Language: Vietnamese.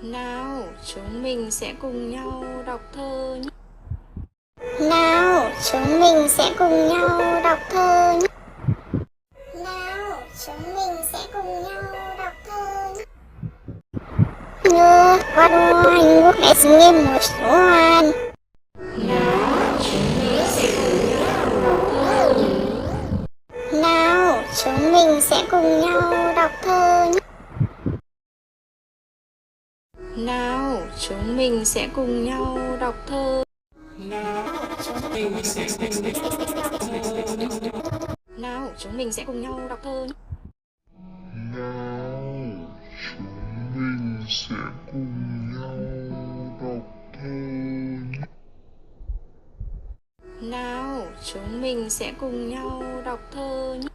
Nào, chúng mình sẽ cùng nhau đọc thơ nhé. Nào, chúng mình sẽ cùng nhau đọc thơ nhé. Nào, chúng mình sẽ cùng nhau đọc thơ nhé. Như hoa đua hành quốc đại sinh nghiêm một số hoàn. Nào, chúng mình sẽ cùng nhau đọc thơ nhé. Nào, chúng mình sẽ cùng nhau đọc thơ nhé. Nào, chúng mình sẽ cùng nhau đọc thơ. Nào, chúng mình sẽ cùng nhau đọc thơ nhé. Nào, chúng mình sẽ cùng nhau đọc thơ nhé. Nào, chúng mình sẽ cùng nhau đọc thơ nhé.